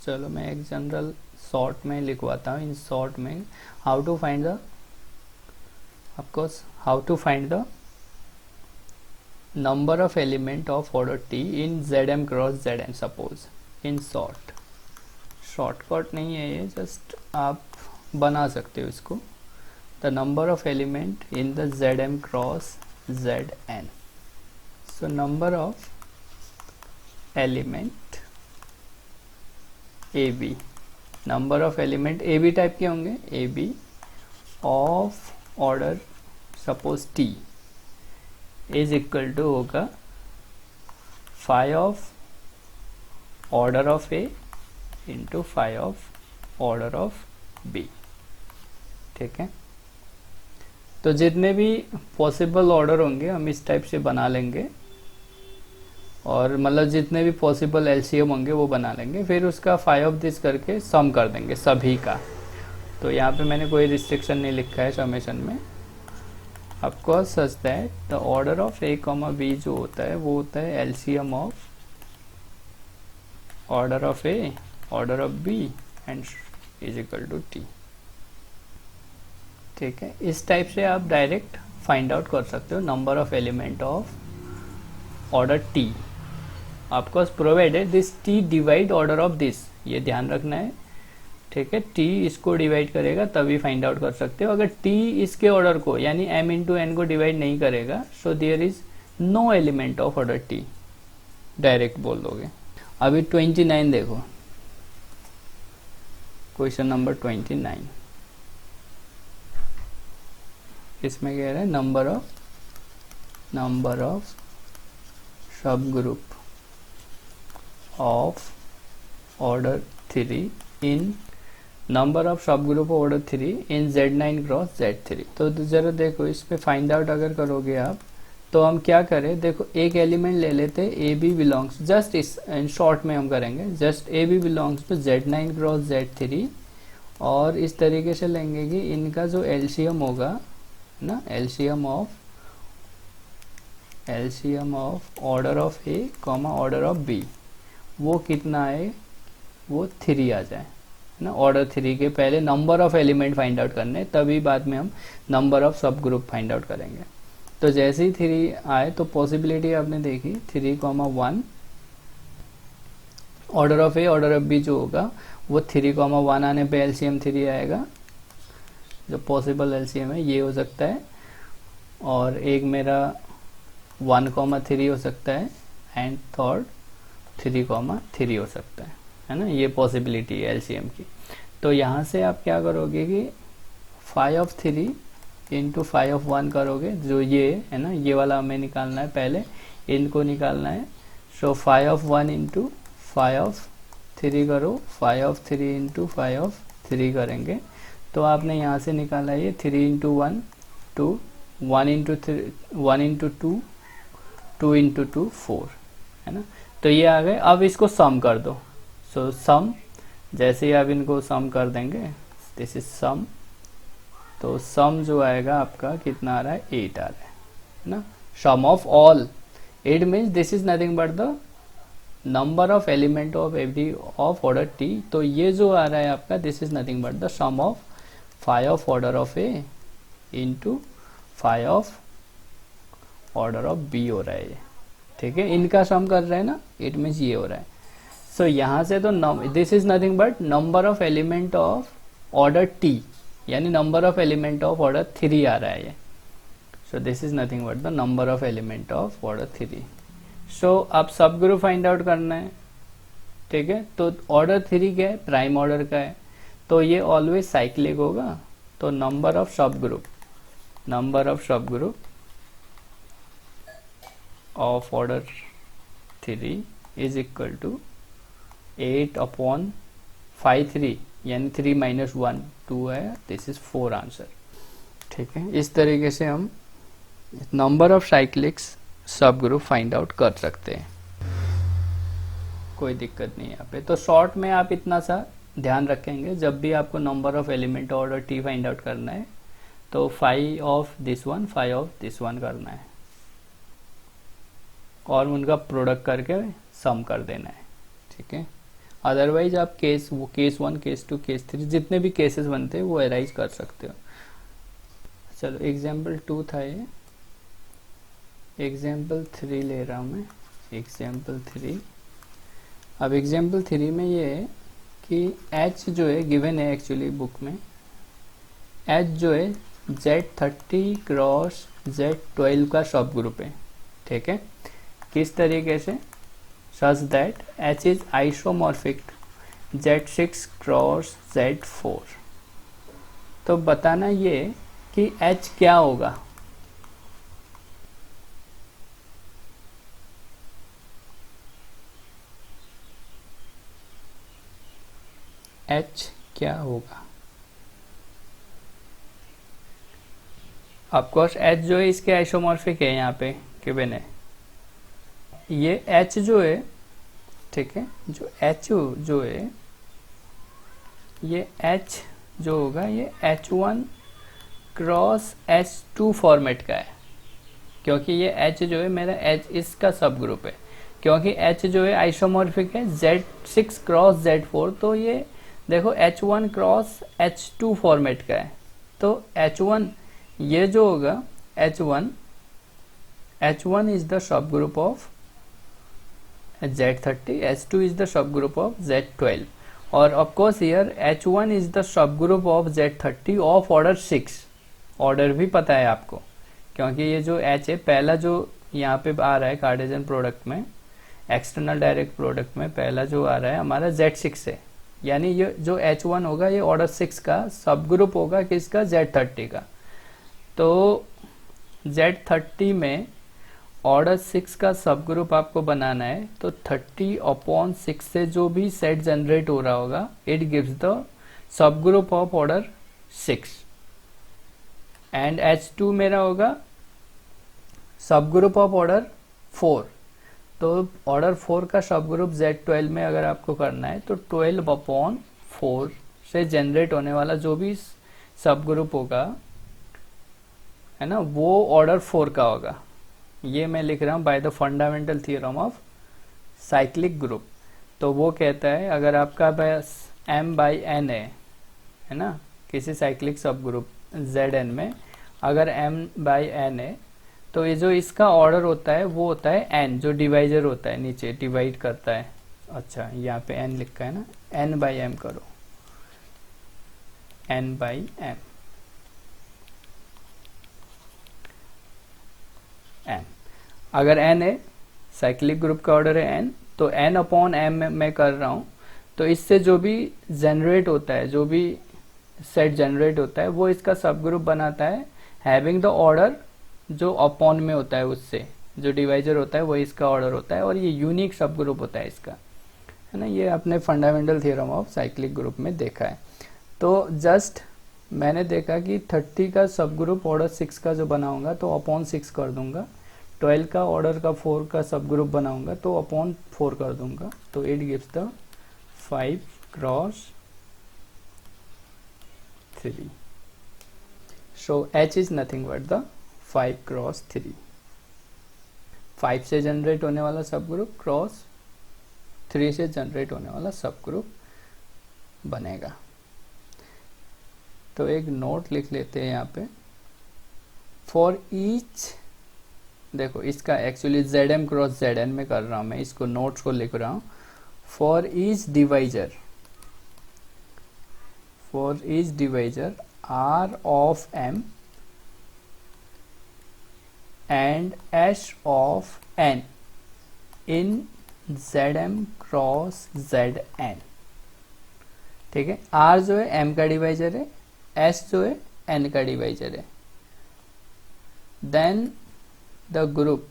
चलो मैं एक जनरल शॉर्ट में लिखवाता हूँ. इन शॉर्ट में how to find the, of course how to find the number of element of order t in zm cross zn suppose. in short, shortcut नहीं है ये, जस्ट आप बना सकते हो इसको. The number of element in the zm cross zn. So number of element A B, number of element A B type के होंगे, A B of order suppose T is equal to होगा phi of order of A into phi of order of B. ठीक है, तो जितने भी possible order होंगे हम इस टाइप से बना लेंगे, और मतलब जितने भी पॉसिबल एलसीएम होंगे वो बना लेंगे, फिर उसका फाई ऑफ दिस करके सम कर देंगे सभी का. तो यहाँ पे मैंने कोई रिस्ट्रिक्शन नहीं लिखा है समेशन में. Of course such that the order of A comma B जो होता है वो होता है LCM of order of A, order of B and is equal to T. ठीक है, इस टाइप से आप डायरेक्ट फाइंड आउट कर सकते हो number of element of order T. Of course provided this T divide order of this, ये ध्यान रखना है. ठीक है, टी इसको डिवाइड करेगा तभी फाइंड आउट कर सकते हो. अगर टी इसके ऑर्डर को यानी m इंटू एन को डिवाइड नहीं करेगा, so there is no element of order T, direct बोल दोगे. अभी 29 देखो, क्वेश्चन नंबर 29. इसमें कह रहे हैं number of subgroup of order 3 in number of सब ग्रुप ऑर्डर 3 इन Z9 क्रॉस Z3. तो जरा देखो इस पे फाइंड आउट अगर करोगे आप, तो हम क्या करें, देखो एक एलिमेंट ले लेते ए बी बिलोंग्स, जस्ट इस इन शॉर्ट में हम करेंगे, just A B belongs to Z9 cross Z3, और इस तरीके से लेंगे कि इनका जो एलसीएम होगा ना, LCM of order of A comma order of B वो कितना है, वो 3 आ जाए ना. ऑर्डर 3 के पहले number of element find out करने, तभी बाद में हम नंबर ऑफ सब ग्रुप फाइंड आउट करेंगे. तो जैसे ही 3 आए तो पॉसिबिलिटी आपने देखी 3,1 order of A order of B जो होगा वो 3,1 आने पे एलसीएम 3 आएगा. जो पॉसिबल एलसीएम है ये हो सकता है, और एक मेरा 1,3 हो सकता है, एंड थर्ड 3,3 हो सकता है ना. ये पॉसिबिलिटी है एलसीएम की. तो यहाँ से आप क्या करोगे कि phi of 3 into phi of 1 करोगे, जो ये है ना, ये वाला हमें निकालना है, पहले इनको निकालना है. So phi of 1 into phi of 3 करो, phi of 3 into phi of 3 करेंगे, तो आपने यहाँ से निकाला ये 3 इंटू 1 2, 1 इंटू 2 2 इंटू 2 4 है ना. तो ये आ गए. अब इसको सम कर दो. सो सम, जैसे ही आप इनको सम कर देंगे, दिस इज सम, तो सम जो आएगा आपका कितना आ रहा है, 8 आ रहा है ना. Sum of all 8 means this is nothing but the number of element of every of order T. तो ये जो आ रहा है आपका, this is nothing but the sum of phi of order of A into phi of order of B हो रहा है ये. ठीक है, इनका सम कर रहे हैं ना, इट मीन्स ये हो रहा है. सो यहाँ से तो this is nothing but number of element of order T, यानी number of element of order 3 आ रहा है ये. So this is nothing but the number of element of order 3. So अब सब ग्रुप फाइंड आउट करना है. ठीक है, तो ऑर्डर 3 क्या है, प्राइम ऑर्डर का है, तो ये ऑलवेज साइक्लिक होगा. तो number of subgroup of order 3 is equal to 8 upon 5 यानी 3 माइनस 1 2 है, दिस इज 4 आंसर. ठीक है, इस तरीके से हम नंबर ऑफ साइक्लिक्स सब ग्रुप फाइंड आउट कर सकते हैं, कोई दिक्कत नहीं है यहाँ पे. तो शॉर्ट में आप इतना सा ध्यान रखेंगे, जब भी आपको number of element order T find out करना है तो फाई ऑफ दिस वन करना है, और उनका प्रोडक्ट करके सम कर देना है. ठीक है, अदरवाइज आप वो केस 1, केस 2, केस 3 जितने भी केसेस बनते हैं वो अराइज कर सकते हो। चलो एग्जाम्पल 2 था ये, एग्जाम्पल 3 ले रहा हूँ मैं, एग्जाम्पल 3। अब एग्जाम्पल 3 में ये है कि H जो है गिवन है एक्चुअली बुक में, H जो है Z30 क्रॉस Z12 का सब ग्रुप है, ठीक है। किस तरीके से? Such that H is isomorphic Z6 cross Z4। तो बताना ये कि H क्या होगा। H क्या होगा? ऑफकोर्स H जो है इसके आइसोमॉर्फिक है, यहाँ पे गिवन है। ये H जो है, ठीक है, जो H जो है, ये H जो होगा ये H1 क्रॉस H2 फॉर्मेट का है, क्योंकि ये H जो है मेरा H इसका सब ग्रुप है, क्योंकि H जो है आइसोमॉर्फिक है Z6 क्रॉस Z4, तो ये देखो H1 क्रॉस H2 फॉर्मेट का है। तो H1 ये जो होगा H1 is the subgroup of Z30, H2 is the subgroup of Z12, और of course here H1 is the subgroup of Z30 of order 6। Order भी पता है आपको, क्योंकि ये जो H है पहला जो यहाँ पे आ रहा है कार्टेशियन प्रोडक्ट में, एक्सटर्नल डायरेक्ट प्रोडक्ट में पहला जो आ रहा है हमारा Z6 है, यानी ये जो H1 होगा ये ऑर्डर 6 का सब ग्रुप होगा किसका? Z30 का। तो Z30 में ऑर्डर 6 का सब ग्रुप आपको बनाना है, तो 30/6 से जो भी सेट जनरेट हो रहा होगा it gives the subgroup of order 6, and H2 मेरा होगा सब ग्रुप ऑफ ऑर्डर 4। तो ऑर्डर 4 का सब ग्रुप Z12 में अगर आपको करना है तो 12/4 से जनरेट होने वाला जो भी सब ग्रुप होगा, है ना, वो ऑर्डर 4 का होगा। ये मैं लिख रहा हूँ by the fundamental theorem of cyclic group. तो वो कहता है अगर आपका बस M/N है ना, किसी साइक्लिक सब ग्रुप Zn में अगर M/N है, तो ये जो इसका ऑर्डर होता है वो होता है N, जो डिवाइजर होता है नीचे डिवाइड करता है। अच्छा यहाँ पे N लिखा है ना, N/M करो, N/M N। अगर N है, साइक्लिक ग्रुप का ऑर्डर है N, तो N/M मैं कर रहा हूँ, तो इससे जो भी जनरेट होता है, जो भी सेट जनरेट होता है वो इसका सब ग्रुप बनाता है, हैविंग द ऑर्डर जो अपॉन में होता है, उससे जो डिवाइजर होता है वो इसका ऑर्डर होता है, और ये यूनिक सब ग्रुप होता है इसका, है ना। ये अपने fundamental theorem of cyclic group में देखा है। तो जस्ट मैंने देखा कि 30 का सब ग्रुप ऑर्डर 6 का जो बनाऊंगा तो अपॉन 6 कर दूंगा, 12 का ऑर्डर का 4 का सब ग्रुप बनाऊंगा तो अपॉन 4 कर दूंगा, तो it gives the 5/3। So H is nothing but the 5/3। 5 से जनरेट होने वाला सब ग्रुप क्रॉस 3 से जनरेट होने वाला सब ग्रुप बनेगा। तो एक नोट लिख लेते हैं यहाँ पे, फॉर ईच, देखो इसका एक्चुअली Zm क्रॉस Zn में कर रहा हूँ मैं, इसको नोट्स को लिख रहा हूँ। For each divisor R of M and S of N in Zm cross Zn, ठीक है। R जो है M का डिवाइजर है, S जो है N का डिवाइजर है। Then the group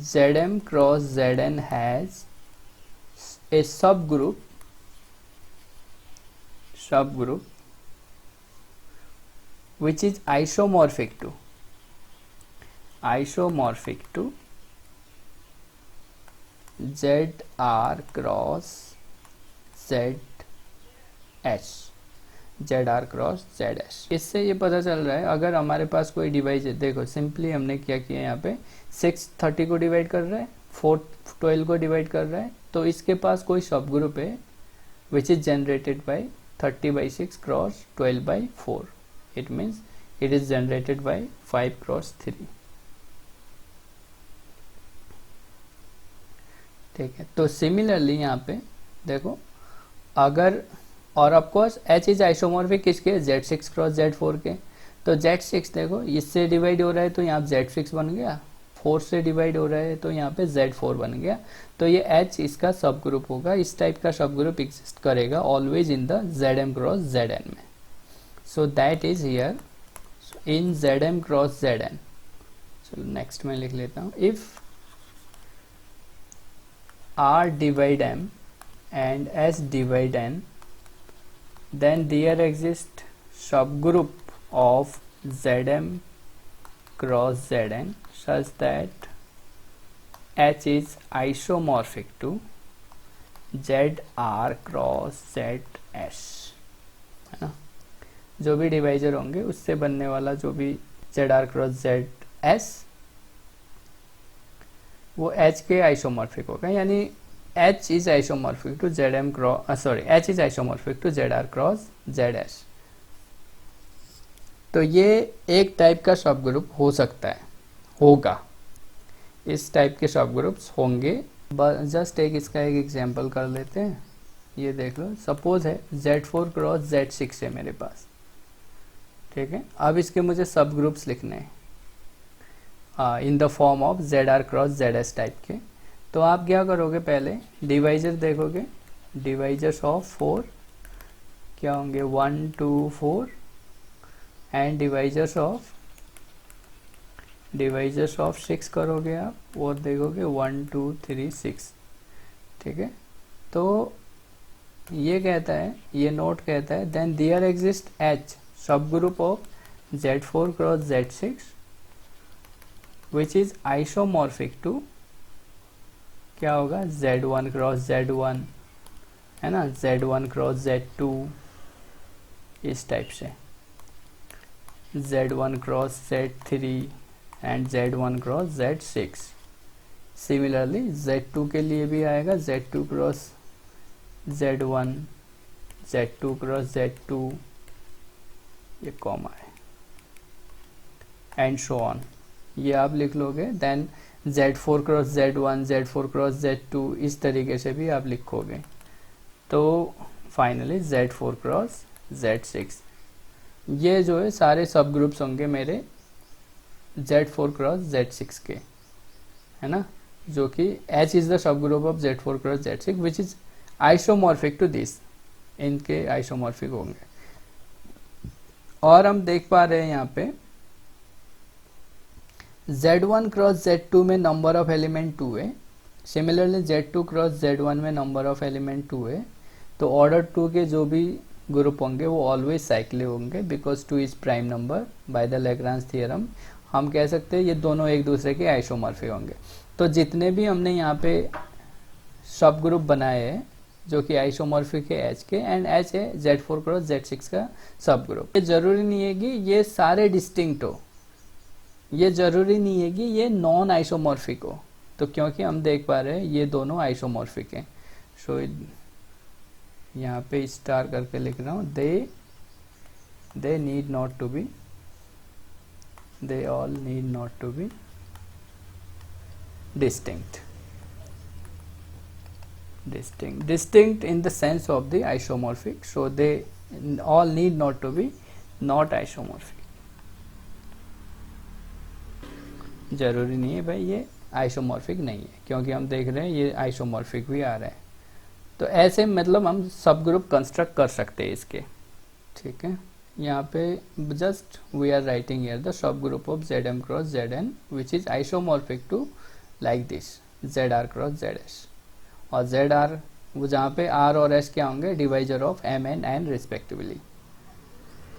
Zm cross Zn has a subgroup which is isomorphic to ZR cross ZR cross ZS। इससे ये पता चल रहा है अगर हमारे पास कोई डिवाइस है, देखो सिंपली हमने क्या किया यहाँ पे 6 30 को डिवाइड कर रहा है, 12 को डिवाइड कर रहा है, तो इसके पास कोई सब ग्रुप है which is generated by 30/6 cross 12/4. It means it is generated by 5 cross 3. ठीक है, तो सिमिलरली यहाँ पे देखो, अगर और ऑफकोर्स H इज आइसोमॉर्फिक किसके, Z6 क्रॉस Z4 के. तो Z6 देखो इससे डिवाइड हो रहा है तो यहाँ Z6 बन गया, 4 से डिवाइड हो रहा है तो यहाँ पे Z4 बन गया. तो ये H इसका सब ग्रुप होगा. इस टाइप का सब ग्रुप एग्जिस्ट करेगा always in the Zm cross Zn में. So that is here in Zm cross Zn. चलो नेक्स्ट में लिख लेता हूँ. If R divide M and S divide N, then there exists subgroup of Zm cross Zn such that H is isomorphic to ZR cross ZS. है ना, जो भी divisor होंगे उससे बनने वाला जो भी ZR cross ZS वो H के आइसोमॉर्फिक होगा. यानी H is isomorphic to Zm cross H is isomorphic to ZR cross ZS. तो ये एक टाइप का सब ग्रुप हो सकता है, होगा. इस टाइप के सब ग्रुप्स होंगे. जस्ट इसका एक एग्जांपल कर लेते हैं. ये देख लो, सपोज है Z4 क्रॉस Z6 है मेरे पास. ठीक है, अब इसके मुझे सब ग्रुप्स लिखने हैं in the form of ZR cross ZS type के. तो आप क्या करोगे, पहले डिवाइजर देखोगे. डिवाइजर्स ऑफ 4 क्या होंगे, 1 2 4 एंड डिवाइजर्स ऑफ 6 करोगे आप और देखोगे 1 2 3 6. ठीक है, तो ये कहता है, ये नोट कहता है देन देयर एग्जिस्ट H सब group of Z4 cross Z6 which is isomorphic to क्या होगा, Z1 क्रॉस Z1, है ना, Z1 क्रॉस Z2, इस टाइप से Z1 cross Z3 and Z1 cross Z6. Similarly Z2 के लिए भी आएगा Z2 cross Z1, Z2 cross Z2, ये कॉमा है एंड सो ऑन. ये आप लिख लोगे. Then Z4 cross Z1, Z4 cross Z2, इस तरीके से भी आप लिखोगे. तो फाइनली Z4 क्रॉस Z6. ये जो है सारे सब ग्रुप्स होंगे मेरे Z4 क्रॉस Z6 के, है ना, जो कि H is the subgroup of Z4 cross Z6 which is isomorphic to this. इनके आइसोमॉर्फिक होंगे. और हम देख पा रहे हैं यहाँ पे Z1 क्रॉस Z2 में नंबर ऑफ एलिमेंट 2 है. सिमिलरली Z2 क्रॉस Z1 में नंबर ऑफ एलिमेंट 2 है. तो ऑर्डर 2 के जो भी ग्रुप होंगे वो ऑलवेज साइक्लिक होंगे because 2 is prime number. By the Lagrange theorem हम कह सकते हैं ये दोनों एक दूसरे के आइसोमॉर्फिक होंगे. तो जितने भी हमने यहाँ पे सब ग्रुप बनाए हैं जो कि आइसोमॉर्फिक है H के, एंड H है Z4 क्रॉस Z6 का सब ग्रुप. ये जरूरी नहीं है कि ये सारे डिस्टिंक्ट हो, ये जरूरी नहीं है कि ये नॉन आइसोमॉर्फिक हो. तो क्योंकि हम देख पा रहे हैं ये दोनों आइसोमॉर्फिक हैं. सो यहाँ पे स्टार करके लिख रहा हूँ. They need not to be, they all need not to be distinct in the sense of the isomorphic. So they all need not to be not isomorphic. जरूरी नहीं है भाई ये आइसोमॉर्फिक नहीं है, क्योंकि हम देख रहे हैं ये आइसोमॉर्फिक भी आ रहा है. तो ऐसे मतलब हम सब ग्रुप कंस्ट्रक्ट कर सकते हैं इसके. ठीक है, यहाँ पे just we are writing here the subgroup of Zm cross Zn which is isomorphic to like this ZR cross ZS. और ZR वो जहाँ पे R और S क्या होंगे, divisor of M and N respectively.